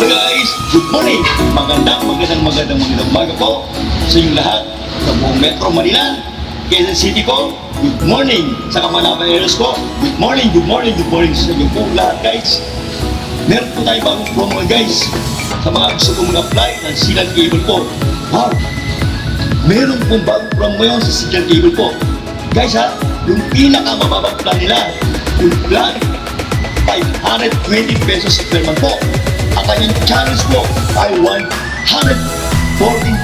Hello guys, good morning! Magandang umaga po sa inyong lahat sa buong Metro Manila, Quezon City po. Good morning sa Kamanaba Areas po. Good morning sa inyo po lahat guys. Meron po tayo bagong promo guys sa mga gusto kong mag-apply ng Signal Cable po. Wow! Meron pong bagong promo ngayon sa Signal Cable po. Guys ha, yung pinakamababang plan nila, yung plan 520 pesos per month po. Ang kanyang channels po ay 114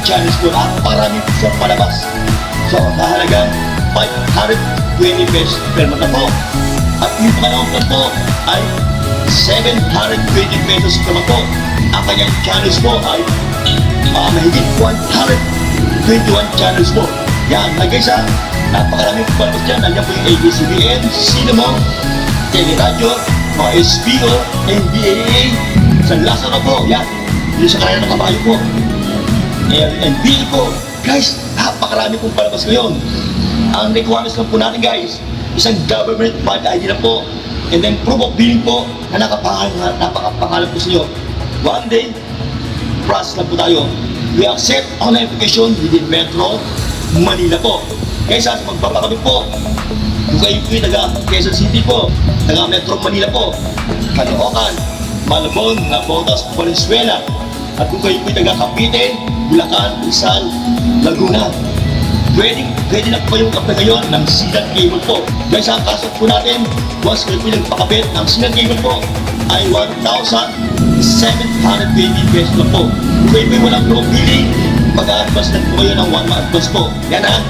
channels po. Napakarami po siyang palabas. So, ang kahalagang 520 pesos per month na po. At yung pangalawang plan po ay 720 pesos per month po. Ang kanyang channels po ay mahigit 121 channels po. Yan, guys ha, napakarami po palabas dyan. Nandiyan po yung ABS-CBN, Cinema, Teleradyo, mga SPO, NBAA, San Lazaro po, yan. Yung sa kanila ng kabayo po. NBA po. Guys, napakarami pong palabas ngayon. Ang requirements lang po natin guys, isang government bond ID na po. And then proof of billing po na napakapangalan po sa inyo. One day, process lang po tayo. We accept online application within Metro Manila po. Guys, sa magpapakabit po, kung kayo po yung taga Quezon City po, taga Metro Manila po, Caloocan, Malabon, Navotas, Valenzuela, at kung kayo po yung taga Cavite, Bulacan, Rizal, Laguna, pwede na po kayong apply ngayon ng Signal Cable po. Guys, ang kasot po natin, once kayo po yung nagpakabit ng Signal Cable po, ay 1,720 pesos na po. Kung kayo po yung walang low billing, mag-a-advance na po kayo ng 1 month advance po. Yan ha,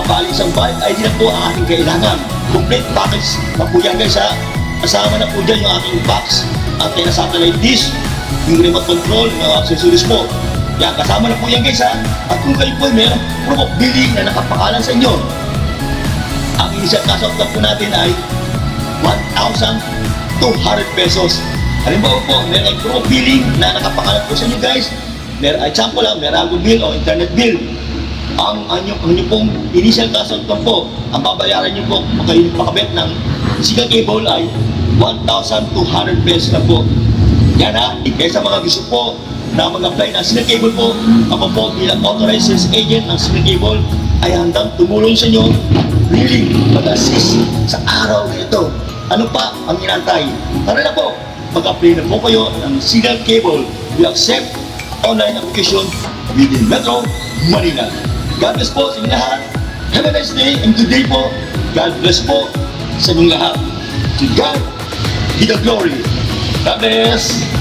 bali isang valid ID na po ang ating kailangan. Complete package na po yan guys ha. Kasama na po dyan yung ating box, ating satellite dish, yung remote control, yung accessories po. Yan, kasama na po yan guys ha. At kung kayo po mayroong proof of billing na nakapakalan sa inyo, ang initial cash out po natin ay 1,200 pesos. Halimbawa po, mayroong proof of billing na nakapakalan po sa inyo guys. Example lang, Merago bill o internet bill. Ang inyo pong initial cash out po, ang babayaran nyo po pag kayo pakabit ng Signal Cable ay 1,200 pesos na po. Yan ha, kaya sa mga gusto po na mag-apply ng Signal Cable po, ako po bilang authorized sales agent ng Signal Cable ay handang tumulong sa inyo at really mag-assist sa araw na ito. Ano pa ang inantay? Tara na po, mag-apply na po kayo ng Signal Cable. We accept online application within Metro Manila. God bless po sa inyong lahat. Have a nice day and good day po. God bless po sa inyong lahat. To God be the glory. God bless.